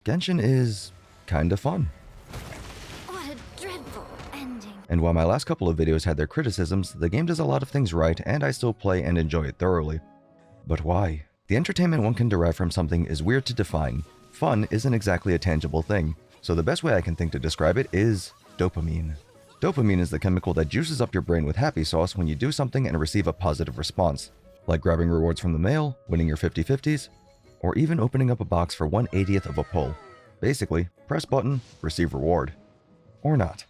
Genshin is kinda fun. What a dreadful ending. And while my last couple of videos had their criticisms, the game does a lot of things right and I still play and enjoy it thoroughly. But why? The entertainment one can derive from something is weird to define. Fun isn't exactly a tangible thing, so the best way I can think to describe it is dopamine. Dopamine is the chemical that juices up your brain with happy sauce when you do something and receive a positive response, like grabbing rewards from the mail, winning your 50/50s, or even opening up a box for 1/80th of a pull. Basically, press button, receive reward. Or not.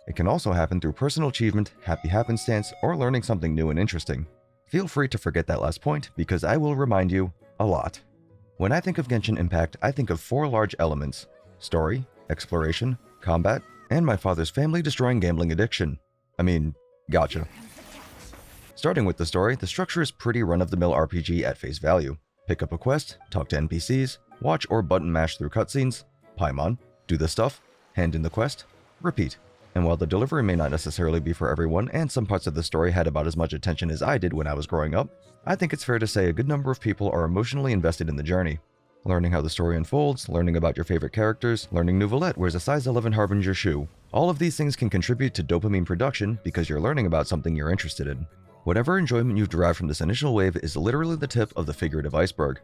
It can also happen through personal achievement, happy happenstance, or learning something new and interesting. Feel free to forget that last point, because I will remind you a lot. When I think of Genshin Impact, I think of 4 large elements: story, exploration, combat, and my father's family-destroying gambling addiction. Gotcha. Starting with the story, the structure is pretty run-of-the-mill RPG at face value. Pick up a quest, talk to NPCs, watch or button mash through cutscenes, Paimon, do the stuff, hand in the quest, repeat. And while the delivery may not necessarily be for everyone, and some parts of the story had about as much attention as I did when I was growing up, I think it's fair to say a good number of people are emotionally invested in the journey. Learning how the story unfolds, learning about your favorite characters, learning Nouvelette wears a size 11 Harbinger shoe. All of these things can contribute to dopamine production because you're learning about something you're interested in. Whatever enjoyment you've derived from this initial wave is literally the tip of the figurative iceberg.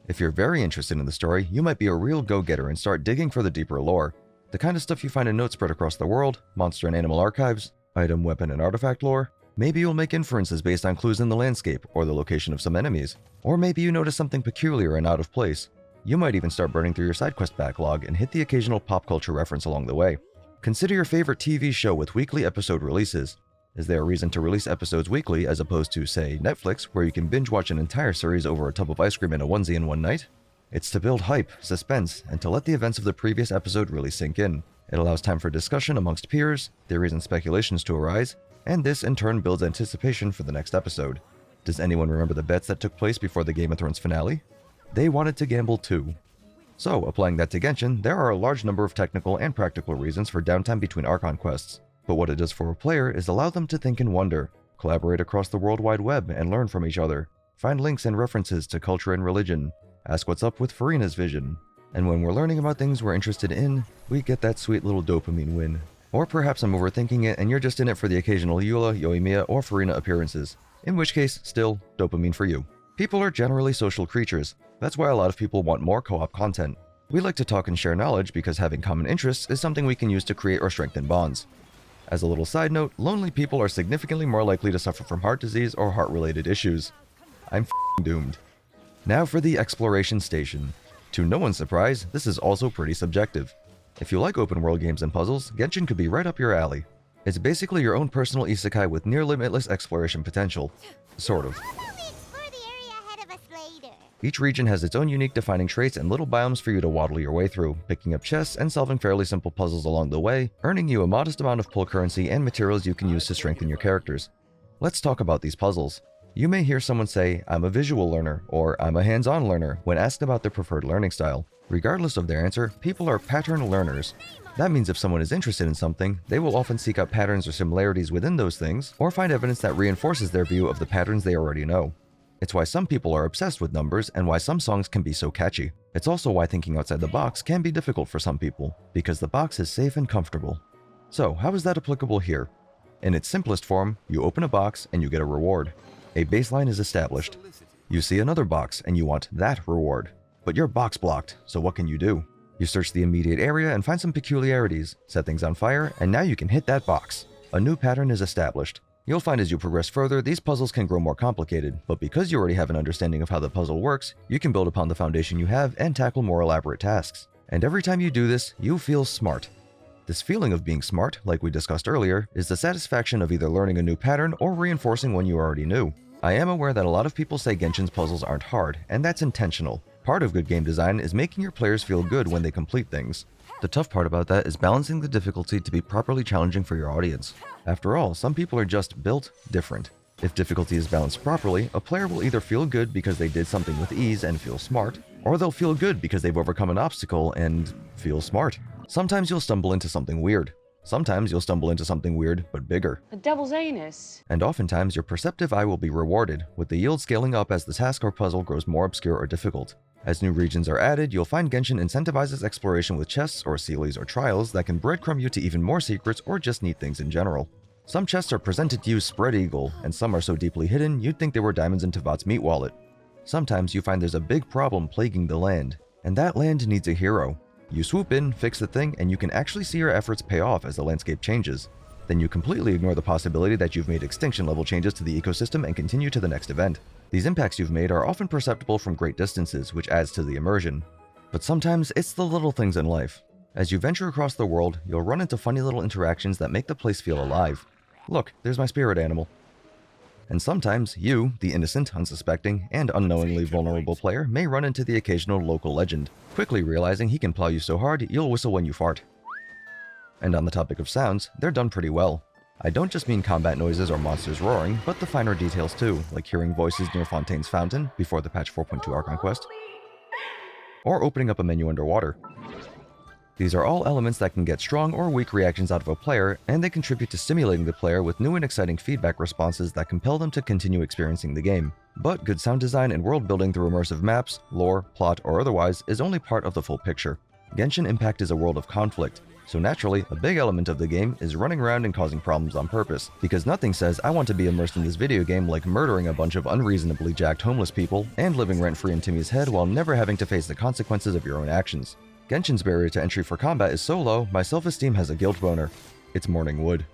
If you're very interested in the story, you might be a real go-getter and start digging for the deeper lore. The kind of stuff you find in notes spread across the world, monster and animal archives, item, weapon, and artifact lore. Maybe you'll make inferences based on clues in the landscape or the location of some enemies. Or maybe you notice something peculiar and out of place. You might even start burning through your side quest backlog and hit the occasional pop culture reference along the way. Consider your favorite TV show with weekly episode releases. Is there a reason to release episodes weekly as opposed to, say, Netflix, where you can binge watch an entire series over a tub of ice cream and a onesie in one night? It's to build hype, suspense, and to let the events of the previous episode really sink in. It allows time for discussion amongst peers, theories and speculations to arise, and this in turn builds anticipation for the next episode. Does anyone remember the bets that took place before the Game of Thrones finale? They wanted to gamble too. So, applying that to Genshin, there are a large number of technical and practical reasons for downtime between Archon quests. But what it does for a player is allow them to think and wonder, collaborate across the World Wide Web and learn from each other, find links and references to culture and religion, ask what's up with Farina's vision. And when we're learning about things we're interested in, we get that sweet little dopamine win. Or perhaps I'm overthinking it and you're just in it for the occasional Eula, Yoimiya, or Farina appearances. In which case, still, dopamine for you. People are generally social creatures. That's why a lot of people want more co-op content. We like to talk and share knowledge because having common interests is something we can use to create or strengthen bonds. As a little side note, lonely people are significantly more likely to suffer from heart disease or heart-related issues. I'm f***ing doomed. Now for the exploration station. To no one's surprise, this is also pretty subjective. If you like open world games and puzzles, Genshin could be right up your alley. It's basically your own personal isekai with near limitless exploration potential. Sort of. Each region has its own unique defining traits and little biomes for you to waddle your way through, picking up chests and solving fairly simple puzzles along the way, earning you a modest amount of pull currency and materials you can use to strengthen your characters. Let's talk about these puzzles. You may hear someone say, "I'm a visual learner," or "I'm a hands-on learner," when asked about their preferred learning style. Regardless of their answer, people are pattern learners. That means if someone is interested in something, they will often seek out patterns or similarities within those things, or find evidence that reinforces their view of the patterns they already know. It's why some people are obsessed with numbers and why some songs can be so catchy. It's also why thinking outside the box can be difficult for some people, because the box is safe and comfortable. So, how is that applicable here? In its simplest form, you open a box and you get a reward. A baseline is established. You see another box and you want that reward. But you're box blocked, so what can you do? You search the immediate area and find some peculiarities, set things on fire, and now you can hit that box. A new pattern is established. You'll find as you progress further, these puzzles can grow more complicated, but because you already have an understanding of how the puzzle works, you can build upon the foundation you have and tackle more elaborate tasks. And every time you do this, you feel smart. This feeling of being smart, like we discussed earlier, is the satisfaction of either learning a new pattern or reinforcing one you already knew. I am aware that a lot of people say Genshin's puzzles aren't hard, and that's intentional. Part of good game design is making your players feel good when they complete things. The tough part about that is balancing the difficulty to be properly challenging for your audience. After all, some people are just built different. If difficulty is balanced properly, a player will either feel good because they did something with ease and feel smart, or they'll feel good because they've overcome an obstacle and feel smart. Sometimes you'll stumble into something weird. Sometimes you'll stumble into something weird, but bigger. A devil's anus. And oftentimes your perceptive eye will be rewarded, with the yield scaling up as the task or puzzle grows more obscure or difficult. As new regions are added, you'll find Genshin incentivizes exploration with chests or sealies or trials that can breadcrumb you to even more secrets or just neat things in general. Some chests are presented to you spread eagle, and some are so deeply hidden you'd think they were diamonds in Tevat's meat wallet. Sometimes you find there's a big problem plaguing the land, and that land needs a hero. You swoop in, fix the thing, and you can actually see your efforts pay off as the landscape changes. Then you completely ignore the possibility that you've made extinction level changes to the ecosystem and continue to the next event. These impacts you've made are often perceptible from great distances, which adds to the immersion. But sometimes it's the little things in life. As you venture across the world, you'll run into funny little interactions that make the place feel alive. Look, there's my spirit animal. And sometimes you, the innocent, unsuspecting, and unknowingly vulnerable player, may run into the occasional local legend, quickly realizing he can plow you so hard you'll whistle when you fart. And on the topic of sounds, they're done pretty well. I don't just mean combat noises or monsters roaring, but the finer details too, like hearing voices near Fontaine's fountain before the patch 4.2 Archon quest, or opening up a menu underwater. These are all elements that can get strong or weak reactions out of a player, and they contribute to stimulating the player with new and exciting feedback responses that compel them to continue experiencing the game. But good sound design and world building through immersive maps, lore, plot, or otherwise is only part of the full picture. Genshin Impact is a world of conflict, so naturally, a big element of the game is running around and causing problems on purpose, because nothing says I want to be immersed in this video game like murdering a bunch of unreasonably jacked homeless people and living rent-free in Timmy's head while never having to face the consequences of your own actions. Genshin's barrier to entry for combat is so low, my self-esteem has a guilt boner. It's morning wood.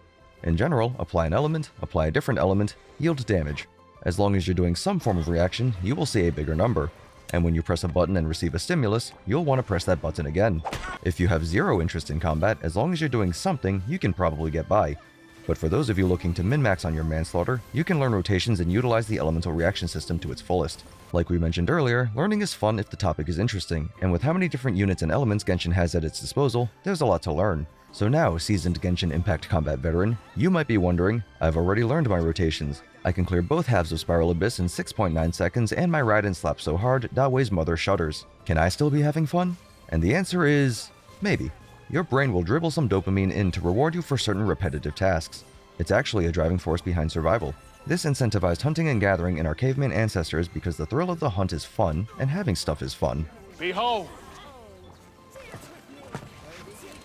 In general, apply an element, apply a different element, yield damage. As long as you're doing some form of reaction, you will see a bigger number. And when you press a button and receive a stimulus, you'll want to press that button again. If you have zero interest in combat, as long as you're doing something, you can probably get by. But for those of you looking to min-max on your manslaughter, you can learn rotations and utilize the elemental reaction system to its fullest. Like we mentioned earlier, learning is fun if the topic is interesting, and with how many different units and elements Genshin has at its disposal, there's a lot to learn. So now, seasoned Genshin Impact combat veteran, you might be wondering, I've already learned my rotations. I can clear both halves of Spiral Abyss in 6.9 seconds, and my Raiden slaps so hard, Dawe's mother shudders. Can I still be having fun? And the answer is, maybe. Your brain will dribble some dopamine in to reward you for certain repetitive tasks. It's actually a driving force behind survival. This incentivized hunting and gathering in our caveman ancestors because the thrill of the hunt is fun, and having stuff is fun. Behold!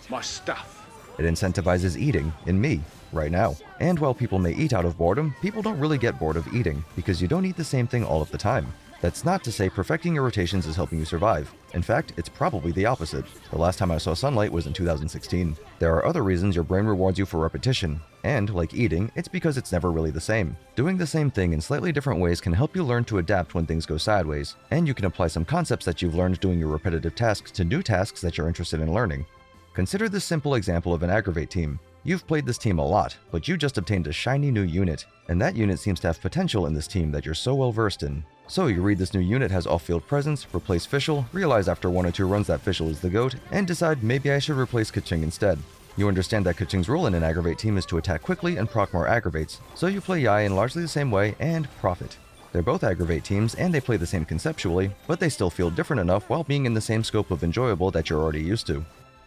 My stuff. It incentivizes eating, in me, right now. And while people may eat out of boredom, people don't really get bored of eating, because you don't eat the same thing all of the time. That's not to say perfecting your rotations is helping you survive. In fact, it's probably the opposite. The last time I saw sunlight was in 2016. There are other reasons your brain rewards you for repetition, and, like eating, it's because it's never really the same. Doing the same thing in slightly different ways can help you learn to adapt when things go sideways, and you can apply some concepts that you've learned doing your repetitive tasks to new tasks that you're interested in learning. Consider this simple example of an Aggravate team. You've played this team a lot, but you just obtained a shiny new unit, and that unit seems to have potential in this team that you're so well versed in. So you read this new unit has off-field presence, replace Fischl, realize after 1 or 2 runs that Fischl is the GOAT, and decide maybe I should replace Keqing instead. You understand that Keqing's role in an Aggravate team is to attack quickly and proc more Aggravates, so you play Yai in largely the same way and profit. They're both Aggravate teams and they play the same conceptually, but they still feel different enough while being in the same scope of enjoyable that you're already used to.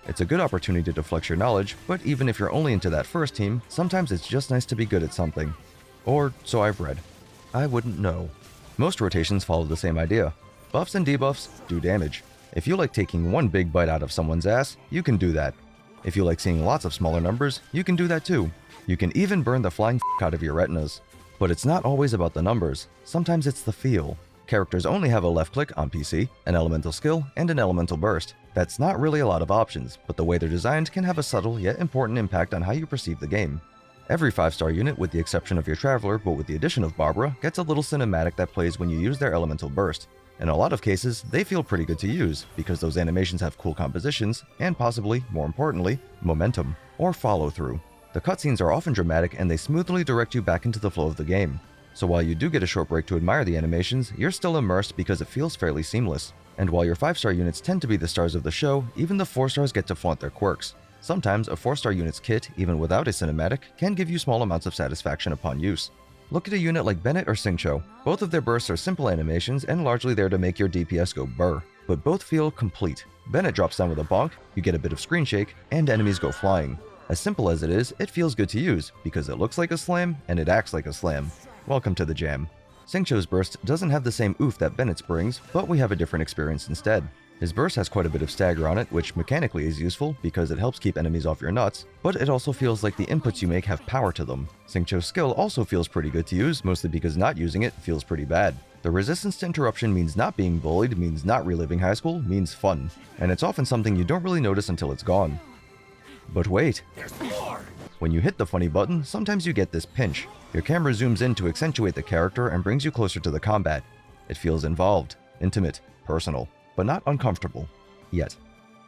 It's a good opportunity to flex your knowledge, but even if you're only into that first team, sometimes it's just nice to be good at something. Or so I've read. I wouldn't know. Most rotations follow the same idea. Buffs and debuffs do damage. If you like taking one big bite out of someone's ass, you can do that. If you like seeing lots of smaller numbers, you can do that too. You can even burn the flying out of your retinas. But it's not always about the numbers. Sometimes it's the feel. Characters only have a left click on PC, an elemental skill, and an elemental burst. That's not really a lot of options, but the way they're designed can have a subtle yet important impact on how you perceive the game. Every 5-star unit, with the exception of your Traveler, but with the addition of Barbara, gets a little cinematic that plays when you use their elemental burst. In a lot of cases, they feel pretty good to use, because those animations have cool compositions, and possibly, more importantly, momentum, or follow-through. The cutscenes are often dramatic and they smoothly direct you back into the flow of the game. So while you do get a short break to admire the animations, you're still immersed because it feels fairly seamless. And while your 5-star units tend to be the stars of the show, even the 4-stars get to flaunt their quirks. Sometimes a 4-star unit's kit, even without a cinematic, can give you small amounts of satisfaction upon use. Look at a unit like Bennett or Xingqiu. Both of their bursts are simple animations and largely there to make your DPS go burr, but both feel complete. Bennett drops down with a bonk, you get a bit of screen shake, and enemies go flying. As simple as it is, it feels good to use, because it looks like a slam and it acts like a slam. Welcome to the jam. Xingqiu's burst doesn't have the same oof that Bennett's brings, but we have a different experience instead. His burst has quite a bit of stagger on it, which mechanically is useful because it helps keep enemies off your nuts, but it also feels like the inputs you make have power to them. Xingqiu's skill also feels pretty good to use, mostly because not using it feels pretty bad. The resistance to interruption means not being bullied, means not reliving high school, means fun. And it's often something you don't really notice until it's gone. But wait! When you hit the funny button, sometimes you get this pinch. Your camera zooms in to accentuate the character and brings you closer to the combat. It feels involved, intimate, personal, but not uncomfortable. Yet.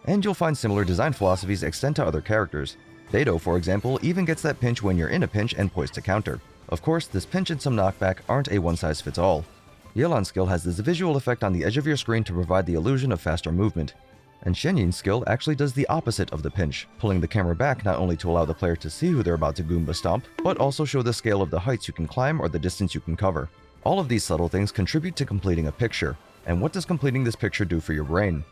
And you'll find similar design philosophies extend to other characters. Beidou, for example, even gets that pinch when you're in a pinch and poised to counter. Of course, this pinch and some knockback aren't a one-size-fits-all. Yelan's skill has this visual effect on the edge of your screen to provide the illusion of faster movement. And Shenyin's skill actually does the opposite of the pinch, pulling the camera back not only to allow the player to see who they're about to Goomba stomp, but also show the scale of the heights you can climb or the distance you can cover. All of these subtle things contribute to completing a picture. And what does completing this picture do for your brain?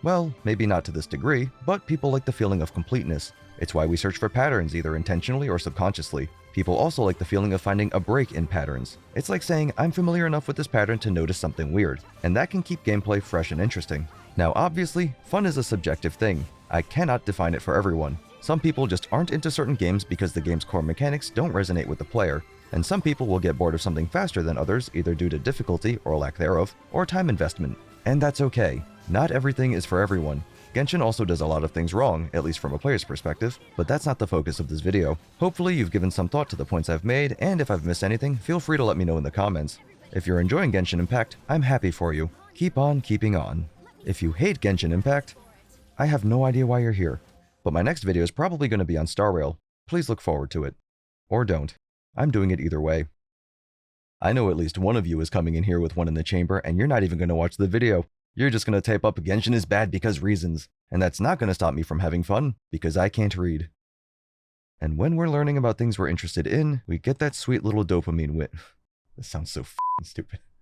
Well, maybe not to this degree, but people like the feeling of completeness. It's why we search for patterns, either intentionally or subconsciously. People also like the feeling of finding a break in patterns. It's like saying, I'm familiar enough with this pattern to notice something weird, and that can keep gameplay fresh and interesting. Now obviously, fun is a subjective thing. I cannot define it for everyone. Some people just aren't into certain games because the game's core mechanics don't resonate with the player, and some people will get bored of something faster than others either due to difficulty or lack thereof, or time investment. And that's okay. Not everything is for everyone. Genshin also does a lot of things wrong, at least from a player's perspective, but that's not the focus of this video. Hopefully you've given some thought to the points I've made, and if I've missed anything, feel free to let me know in the comments. If you're enjoying Genshin Impact, I'm happy for you. Keep on keeping on. If you hate Genshin Impact, I have no idea why you're here. But my next video is probably going to be on Star Rail. Please look forward to it. Or don't. I'm doing it either way. I know at least one of you is coming in here with one in the chamber, and you're not even going to watch the video. You're just going to type up Genshin is bad because reasons, and that's not going to stop me from having fun, because I can't read. And when we're learning about things we're interested in, we get that sweet little dopamine wit. This sounds so f***ing stupid.